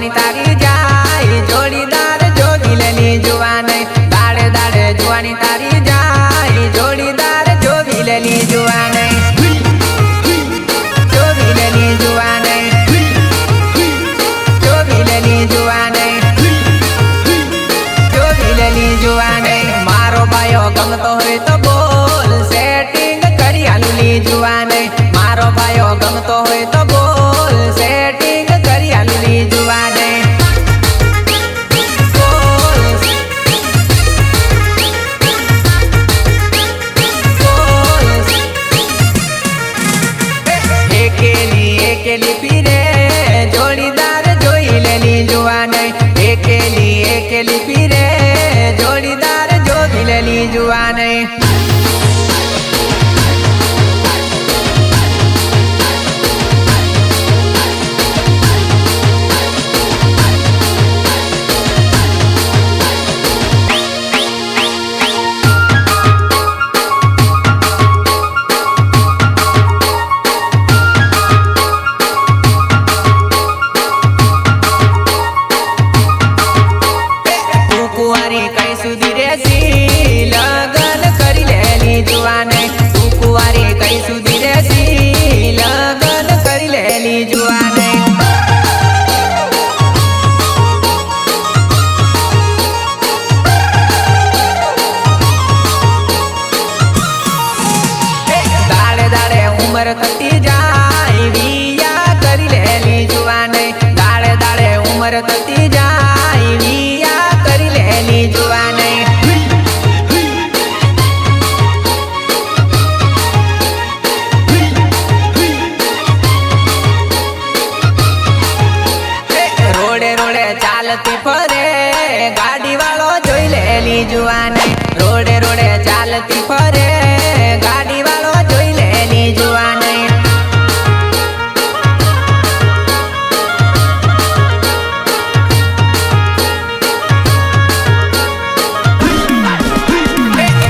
जुवानी तारी जाए जोड़ीदार जोगिलेनी जुवाने दाड़े दाड़े जुवानी तारी जाए जोड़ीदार जोगिलेनी जुवाने जोगिलेनी जुवाने जोगिलेनी जुवाने जोगिलेनी जुवाने मारो भाईओ गमतो होय तो बोल सेटिंग करी आलूली जुवाने मारो भाईओ गमतो होय तो बोल सेटिंग करी आलूली जुवाने एकेली पीरे जोड़ीदार जोई लेनी जुवाने एकेली पीरे जोड़ीदार जोई लेनी जुवाने लगन करी लेनी जुवाने तू कुवारी कई सुधी रेसी लगन करी लेनी जुवाने दाड़े दाड़े उम्र कटी जाए विया करी लेनी जुवाने दाड़े दाड़े उम्र कटी जाए विया करी लेनी जुवाने चालती फरे गाड़ी वालो जोई लेनी जुवाने रोडे रोडे चालती फरे गाड़ी वालो जोई लेनी जुवाने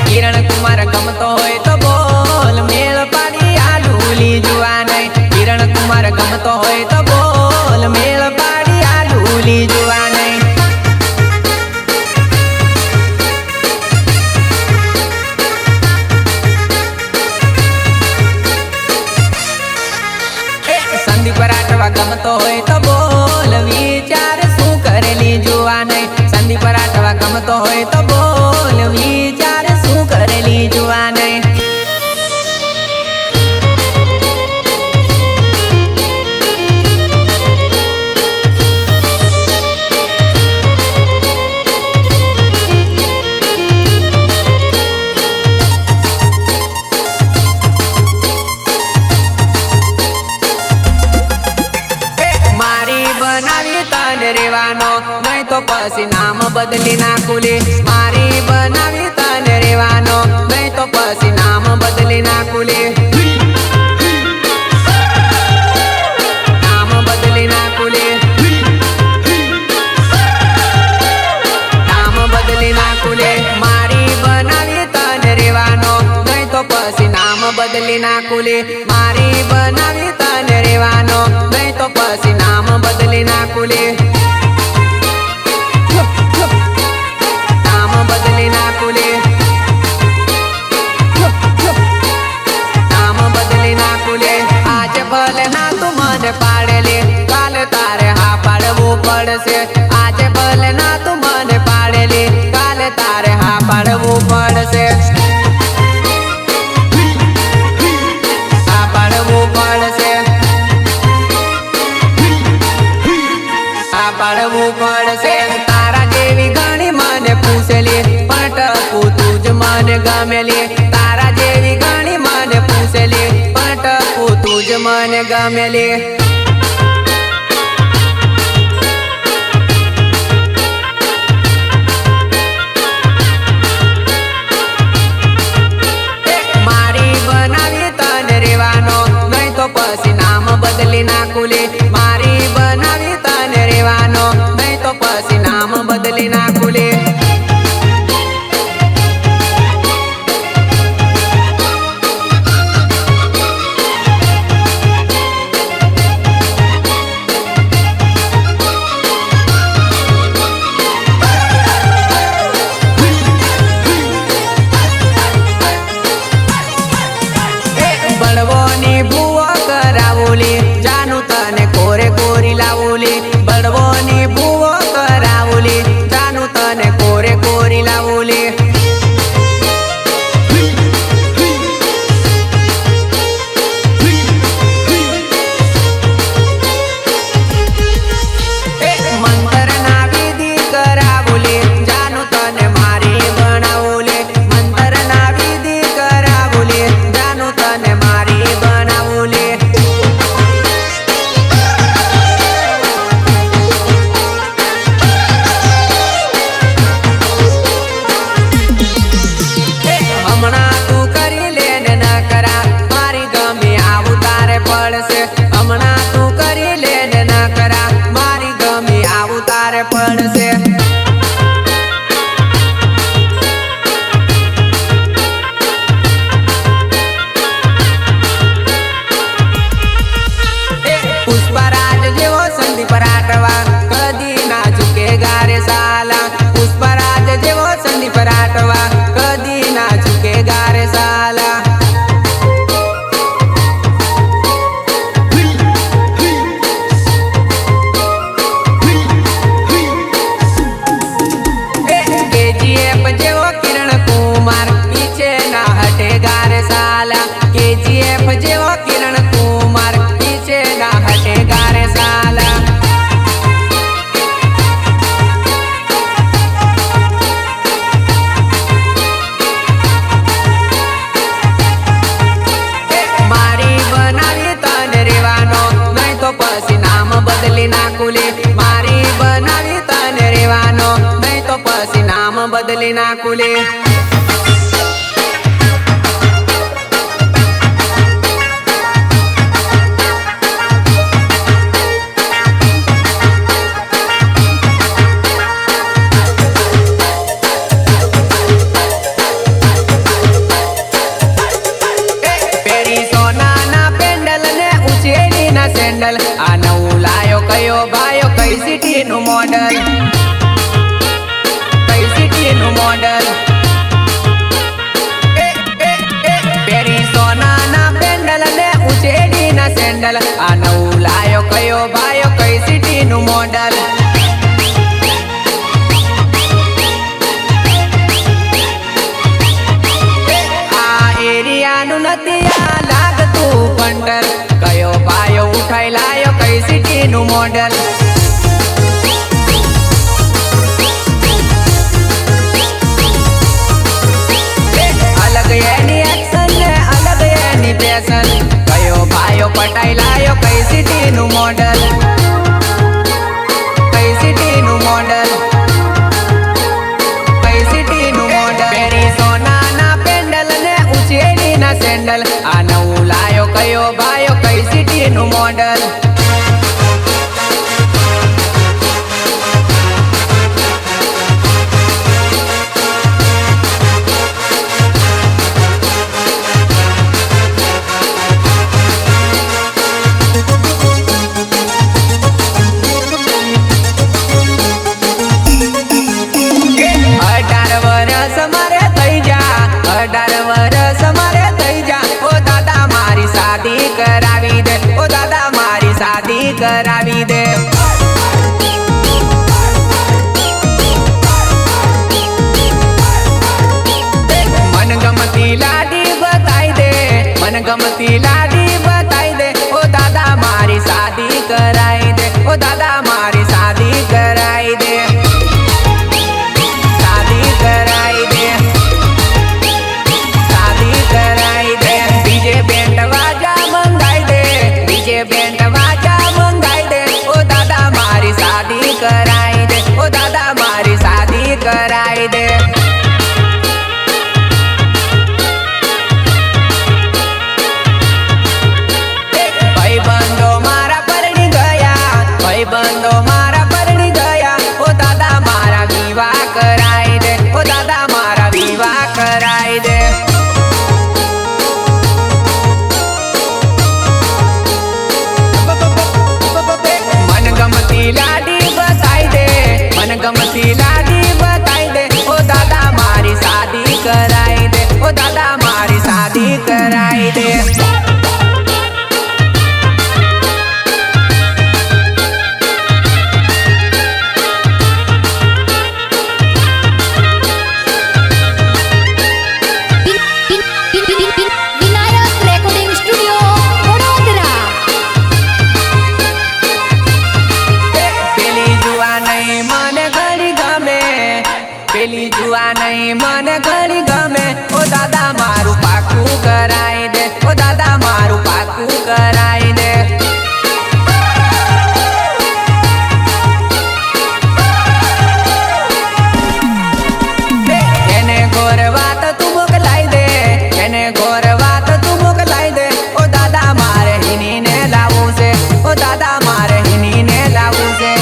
किरण कुमार गमतो होय तो बोल मेल पाड़ी आलूली जुवाने किरण कुमार गमतो होय तो बोल मेल पाड़ी आलूली जुवाने संदीप राठवा गमतो होय तो बोल विचार शू करेली जुवाने संदीप राठवा गमतो होय तो बोल विचार शू करेली जुवाने रेवानो नहीं तो पसी नाम बदली नाखुले मारी बनावी तन रेवानो नहीं तो पसी नाम बदली नाखुले नाम बदली नाखुले नाम बदली नाखुले मारी बनावी तन रेवानो नहीं तो पसी नाम बदली नाखुले मारी बनावी तन रेवानो नहीं तो पसी नाम बदली नाखुले नाम बदली नाखुले नाम बदली नाखुले आज भले ना तू मन पाड़ेले काल तारे हा पाड़वू पड़से आज भले ना तू मन पाड़ेले काल तारे हा पाड़वू पड़से हा पाड़वू पड़से हा पाड़वू पड़से तारा जेवी घणी मन पूछेली पण टपू तुझ मन गमेली तारा जेवी घणी मन पूछेली पण टपू तुझ मन गमेली मारी बनावी तन रेवानो नहीं तो पसी नाम बदली नाखुले मारी बनावी तन रेवानो नहीं तो पसी नाम बदली नाखुले પાર પડશે પુષ્પરાજ જેવો સંદીપ રાઠવા કદી ના ઝુકે ગારે સાલા પુષ્પરાજ જેવો સંદીપ રાઠવા કદી ના ઝુકે ગારે સાલા KGF જેવો કિરણ કુમાર પીછે ના હટે ગારે સાલા KGF જેવો કિરણ કુમાર પીછે ના હટે ગારે સાલા મારી બનાવી તને રેવાનો નહીં તો પછી નામ બદલી નાખુલે મારી બનાવી તને રેવાનો નહીં તો પછી નામ બદલી નાખુલે સેન્ડલ આ નવું લાયો કયો ભાયો કઈ સિટી નું મોડલ કઈ સિટી નું મોડલ પેરી સોના ના પેન્ડલ ને ઉચેડી ના સેન્ડલ આ નવું લાયો કયો ભાયો કઈ સિટી નું મોડલ આ એરિયા નું નથી આ લાગતું પંડર કયો પાયો ઉઠાઈ લાયો કઈ સિટી નું મોડલ અલગ એની એક્શન ને અલગ એની પેશન કયો પાયો પટાઈ લાયો કઈ સિટી નું મોડલ કઈ સિટી નું મોડલ કઈ સિટી નું મોડલ પેરી સોના ના પેન્ડલ ને ઉચેડી ના સેન્ડલ આ નવું લાયો કયો ભાયો કઈ સિટી નું મોડલ કરાવી દે મનગમતી લાડી બતાઈ દે મનગમતી લાડી બતાઈ દે ઓ દાદા મારી શાદી કરાઈ દે ઓ દાદા મારી શાદી કરાઈ દે શાદી કરાઈ દે શાદી કરાઈ દે ડીજે બેન્ડ વાજા મંગાઈ દે ડીજે બેન્ડ કરાઈ દે ઓ દાદા મારી શાદી કરાઈ દે ભાઈબંધો મારા પરણી ગયા ભાઈબંધો મારા પરણી ગયા ઓ દાદા મારા વિવાહ કરાઈ દે ઓ દાદા મારા વિવાહ કરાઈ દે મનગમતી લાડી મનગમતી લાડી બતાઈ દે ઓ દાદા મારી શાદી કરાઈ દે ઓ દાદા મારી શાદી કરાઈ દે પેલી જુआ નહીં મને ઘણી ગમે ઓ દાદા મારું પાકું કરાઈ દે ઓ દાદા મારું પાકું કરાઈ દે એને ગોર વાત તું મોકલાઈ દે એને ગોર વાત તું મોકલાઈ દે ઓ દાદા મારે હિની ને લાવું છે ઓ દાદા મારે હિની ને લાવું છે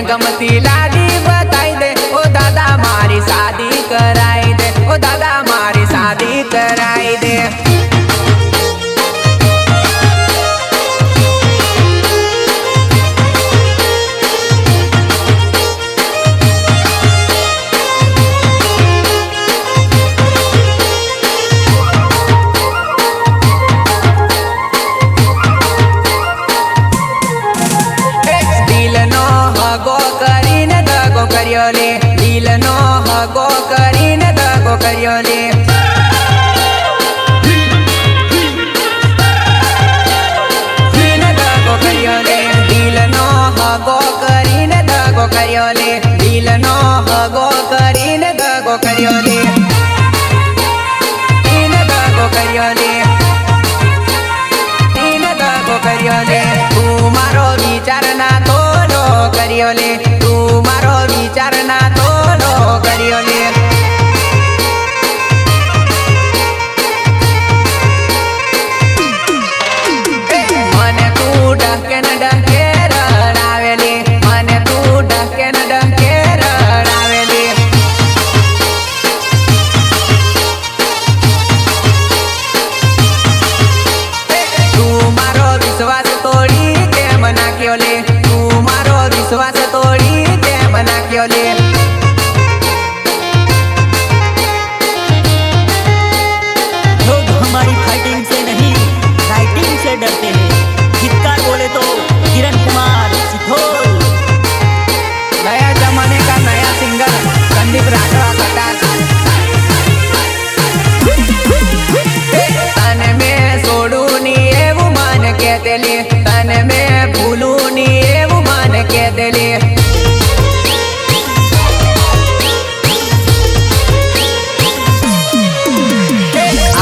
गमती लागी बताई दे ओ दादा मारी शादी कराई दे ओ दादा मारी शादी कराई दे। दिल नो हगो करीने दगो कर्यो ले। दिल नो हगो करीने दगो कर्यो ले। दिल नो हगो करीने दगो कर्यो ले। तीन दगो कर्यो ले। तीन दगो कर्यो ले। तू मारो विचार ना थोड़ो कर्यो ले। तू मारो विचार ना थोड़ो कर्यो ले। मने तू डके न डके रड़ावेली। मने तू डके न डके रड़ावेली। तू मारो विश्वास तोड़ी केम नाख्यो ले। तू मारो विश्वास तोड़ी केम नाख्यो ले। लोग हमारी फाइटिंग से नहीं राइटिंग से डरते हैं। धिक्कार बोले तो किरण कुमार सिथोल। नया जमाने का नया सिंगर संदीप राठवा कटास। तन में सोडू नी एवं मन के दिली। तन में भूलू नी एवं मन के दिली।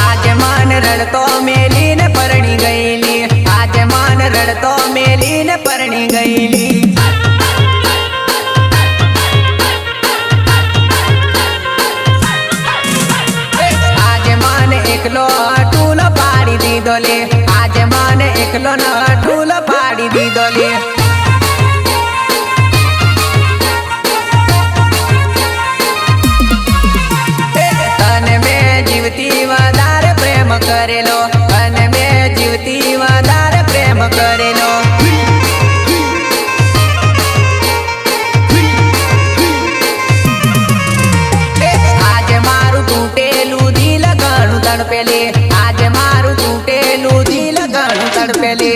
आज मन रड़तो मेली ने परणी गईली। आज मन रड़तो मेली ने परणी गईली। आज मन एकलो टूलो पाड़ी दी दोले। आज मन एकलो न टूलो पाड़ी दी दोले। तन में जीवती वदार प्रेम करेलो। तन में जीवती वदार प्रेम करेलो। आज मारू तूटेलू दिल घणु तड़पेले। आज मारू तूटेलू दिल घणु तड़पेले।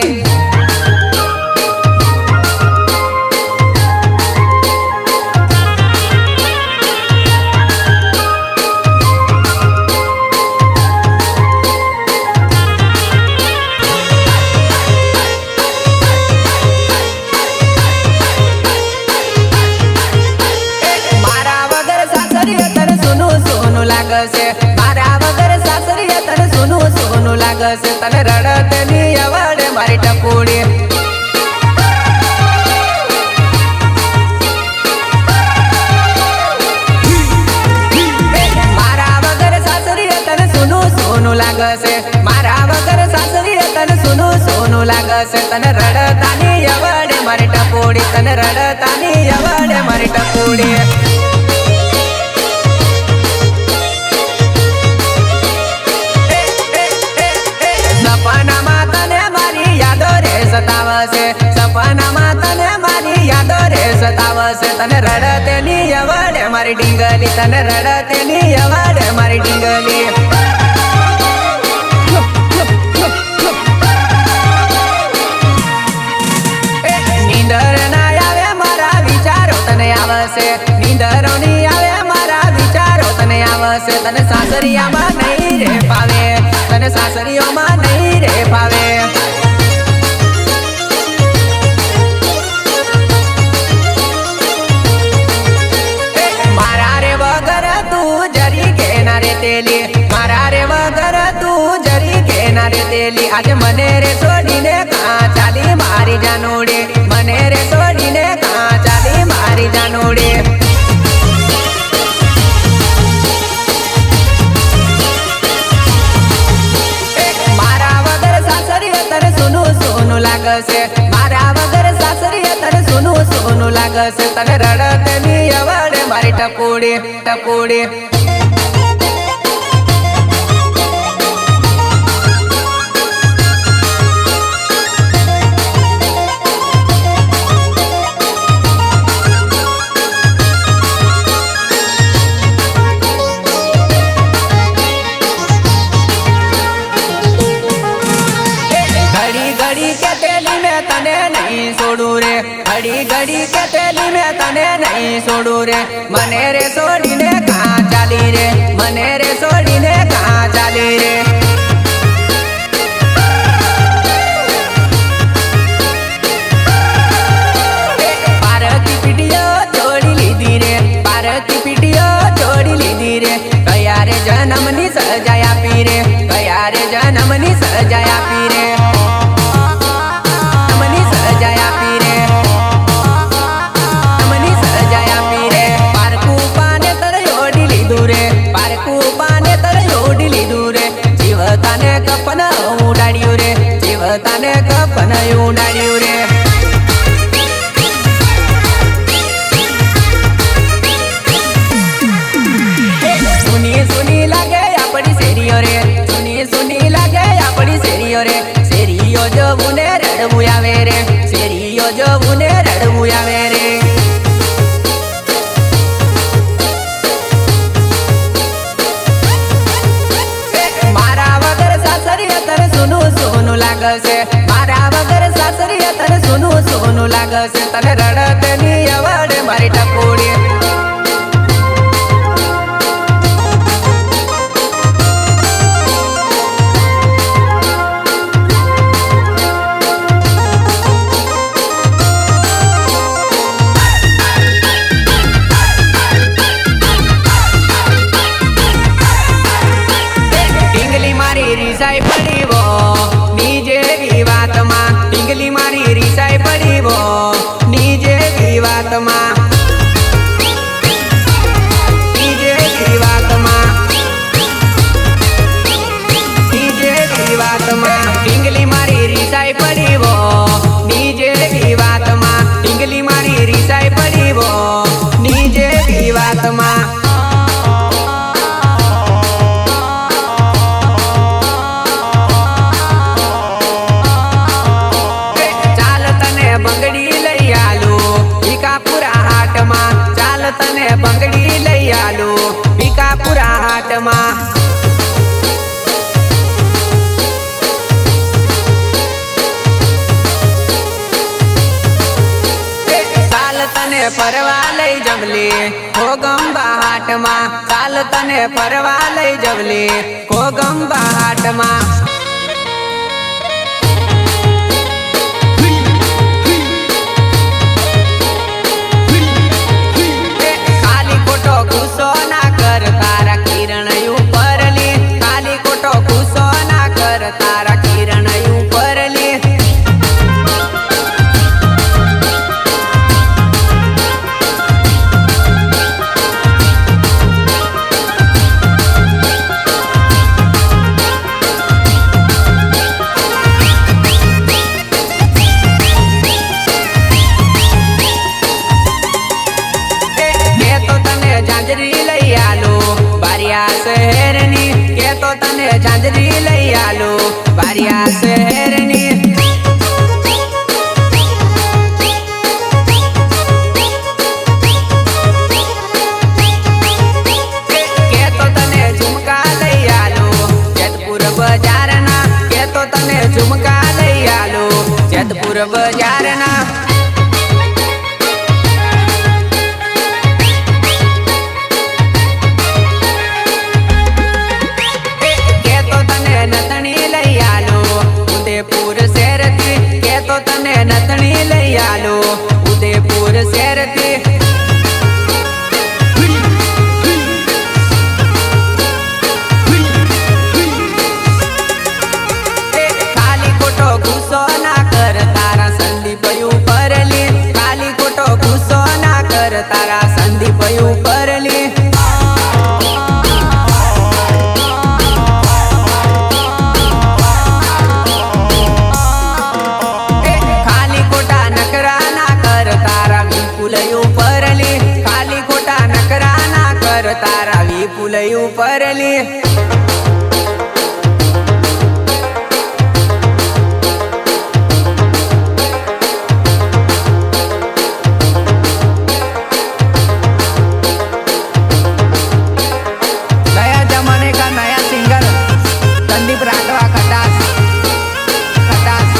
मारा वगर सासरिया तन सुनु सोनु लागसे। मारा वगर सासरिया तन सुनु सोनु लागसे। तन रड़त नी अवड़े मारी टपुड़ी। मारा वगर सासरिया तन सुनु सोनु लागसे। मारा वगर सासरिया तन सुनु सोनु लागसे। तन रड़तानी अवड़े मारी टपुड़ी। तन रड़तानी अवड़े मारी टपुड़ी। सपना माता ने मारी यादो रे सतावसे। सपना माता ने मारी यादो रे सतावसे। तन रड़ते नी अवड़े मारी डिंगली। तन रड़ते नी अवड़े मारी डिंगली। नींदर ना आवे मारा विचारो तने आवसे। नींदर नी आवे मारा विचारो तने आवसे। तने सासरिया में नहीं रे पावे। तने सासरियों में नहीं रे पावे। मारा रे वगर तू जरी के ना रे तेली। मारा रे वगर तू जरी के ना रे तेली। आज मने रे सोडीने कहाँ चाली मारी जानोड़े। मने रे सोडीने कहाँ चाली मारी जानोड़े। मारा वगर सासरिया तन सुनु सोनु लागसे। मारा वगर सासरिया तन सुनु सोनु लागसे। લાગશે તને રડતની અવડે મારી ટપોડી ટપોડી. ઘડી કે તેલી મેં તને નહીં છોડું રે, ઘડી કે તેલી મેં તને નહીં છોડું રે. મને રે છોડીને કાં ચાલી રે, મને રે છોડીને કાં ચાલી રે. પારકી પીડીઓ છોડી લીધી રે, પારકી પીડીઓ છોડી લીધી રે. કયા રે જન્મની સજા આપી રે, કયા રે જન્મની સજા આપી રે. કપન ઉડાડ્યું રે, જીવતાને કપન ઉડાડ્યું રે. સુની સુની લાગે આપણી શેરીઓ રે, સુની સુની લાગે આપણી શેરીઓ રે. શેરીઓ જોવું ને રડવું આવે રે, શેરીઓ જોવું ને રડવું આવે રે. લાગશે મારા વગર સાસરીએ તને સોનું સોનું લાગશે તને રડતની અવડે મારી ટપોડી. ઢીંગલી મારી રીસાઈ પડી વો ઢીંગલી મારી રીસાઈ પડી વો નીજે વાતમાં, નીજે વાતમાં, નીજે વાતમાં. ઢીંગલી મારી રીસાઈ પડી વો નીજે વાતમાં, ઢીંગલી મારી રીસાઈ પડી વો નીજે વાતમાં. બંગડી લઈ આલો ભીકાપુરા હાટમાં, ચાલ તને બંગડી લઈ આલો ભીકાપુરા હાટમાં. ચાલ તને ફરવા લઈ જવલે ખોગંબા હાટમાં, ચાલ તને ફરવા લઈ જવલે ખોગંબા હાટમાં. ગુસ્સો ના કર તારા કિરણ ઉપરલી, ખાલી ખોટો ગુસ્સો ના કર તારા કિરણ ઉપરલી. ઝાંઝરી લઈ આલો બારિયા શહેરની, કે તો તને ઝાંઝરી લઈ આલો બારિયા શહેરની. કે તો તને ઝુમકા લઈ આલો જેતપુર બજારના, કે તો તને ઝુમકા લઈ આલો જેતપુર બજારના. નતણી લઈ આલો ઉદયપુર શહેરથી, કે તો તને નતણી લઈ આલો ઉદયપુર શહેરથી. ખાલી ખોટો ગુસ્સો ના કર તારા સંદીપ ઉપરલી, ખાલી ખોટો ગુસ્સો ના કર તારા સંદીપ ઉપરલી. ખાલી ખોટા નખરા ના કર તારા વિપુલ ફૂલઈ ઉપરલી नया जमाने का नया सिंगर संदीप राठवा खटास खटास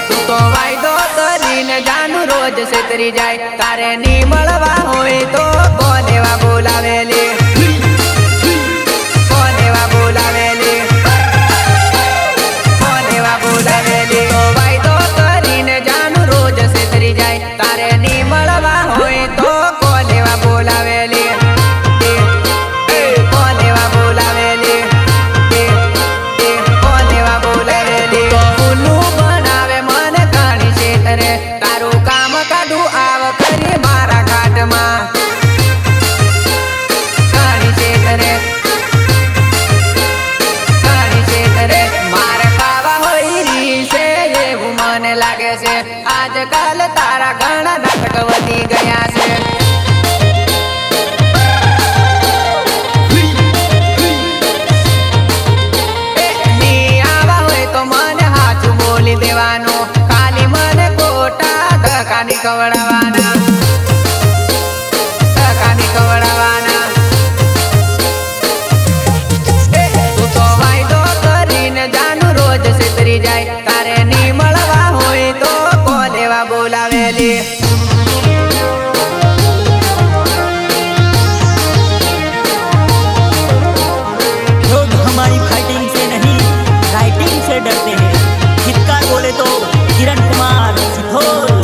तू तो वायदो કરીને જાનું રોજ સેતરી જાય તારે ની મળવા હોય તો કોનેવા બોલાવેલી કોનેવા બોલાવેલી કોનેવા બોલાવેલી તો વાયદો કરીને જાનું રોજ સેતરી જાય તારે ની મળવા હોય તો કોનેવા બોલાવેલી કોનેવા બોલાવેલી કોનેવા બોલાવેલી ફૂલું બનાવે મને ઘણી છેતરે તારું કામ કાઢું આવ કરી મારા ઘાટમાં ઘણી છેતરે ઘણી છેતરે મારે ખાવા હોય રી છે એવું મને લાગે છે આજકાલ તારા ઘણા નાટક વધી ગયા છે દેવાનું ખાલી મને ખોટા ધકાની કવડાવાના ધકાની કવડાવાના તું તો વાયદો કરીને જાનું રોજ સેતરી જાય તારે ની મળવા હોય તો કોલેવા બોલાવેલી लोग हमारी फाइटिंग से नहीं राइटिंग से डरते हैं धिक्कार बोले तो किरण कुमार सिथोल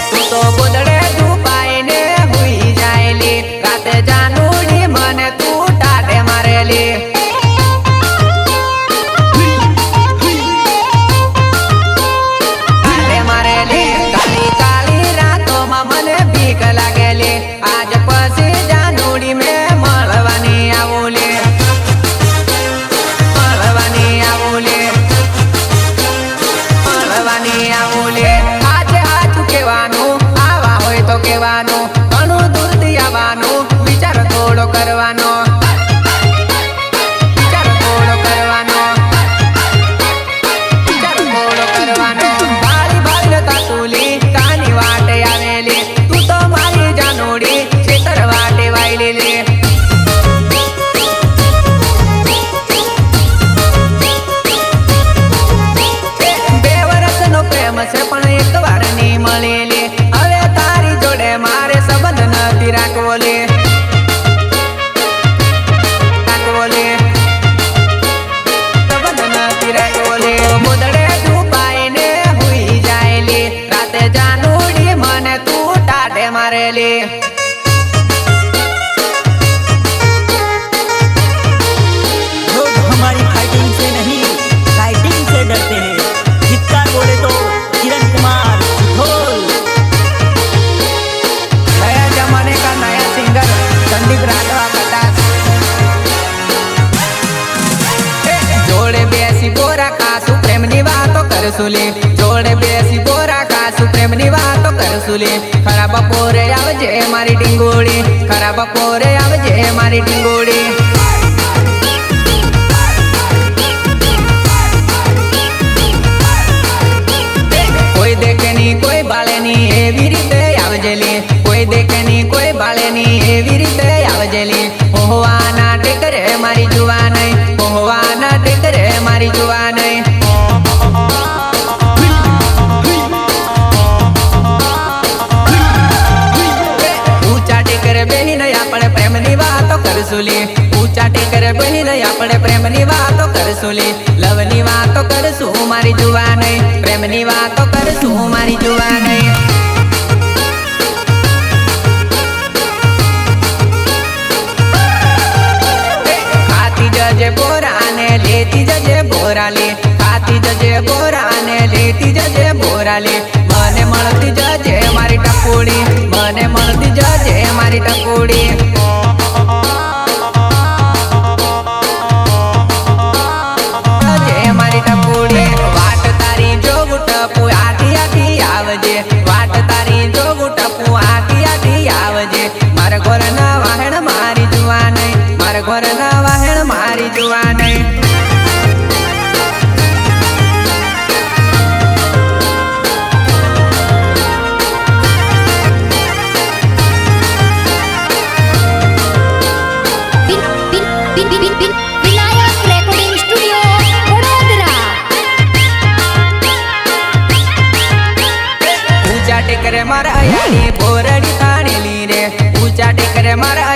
તું તો ગોદડે ડૂબાઈને હુઈ જાયલી રાતે જાનુડી મને તું ટાઢે મારેલી ટાઢે મારેલી કાળી કાળી રાતોમાં મને બીક લાગેલી આજ પછી જાનુડી મેં મળવાની આવોલી મળવાની આવોલી મળવાની આવોલી આજે હાચું કહેવાનું આવા હોય તો કહેવાનું ઘણું દૂરથી આવવાનું વિચાર થોડો કરવાનો વિચાર થોડો કરવાનો વિચાર થોડો કરવાનો ભાળી ભાળી તાતુલી કાની વાટે આવેલી તું તો મારી જાનોડી છેતર વાટે વાયલેલી બે વર્ષનો પ્રેમ છે પણ એક વાર ની મળેલી હવે તારી જોડે મારે સંબંધ નથી રાખવોલી રાખવોલી સંબંધ નથી રાખવોલી ગોદડે ડૂબાઈને હુઈ જાયલી રાતે જાનુડી મને તું ટાઢે મારેલી लोग हमारी फाइटिंग से नहीं राइटिंग से डरते हैं धिक्कार बोले तो किरण कुमार सिथोल नया जमाने का नया सिंगर संदीप राठवा खटास જોડે બેસી બોરા ખાસું પ્રેમની વાતો કરસુલી જોડે બેસી બોરા ખાસું પ્રેમની વાતો કરસુલી ખરા બપોરે આવજે મારી ડીંગોળી ખરા બપોરે આવજે મારી ડીંગોળી કોઈ દેખે ની કોઈ બાળે ની એવી રીતે આવજેલી કોઈ દેખે ની કોઈ બાળે ની એવી રીતે આવજેલી હોવાના ટેકરે મારી જુવાનઈ હોવાના ટેકરે મારી જુવાનઈ ઊંચા ટેકરે બેહીને આપણે પ્રેમની વાતો કરસુલી ઊંચા ટેકરે બેહીને આપણે પ્રેમની વાતો કરસુલી લવની વાતો કરશું મારી જુવાનઈ પ્રેમની વાતો કરશું મારી જુવાનઈ ખાતી જજે બોરાને લેતી જજે બોરાલી ખાતી જજે બોરાને લેતી જજે બોરાલી મને મળતી જજે મારી ટકોડી મને મળતી જજે મારી ટકોડી મારી ટકોડી વાટ તારી જોગ ટપુ આથી આથી આવજે વાટ તારી મારા અયાની બોરડી તાણેલી રે ઊંચા ટેકરે મારા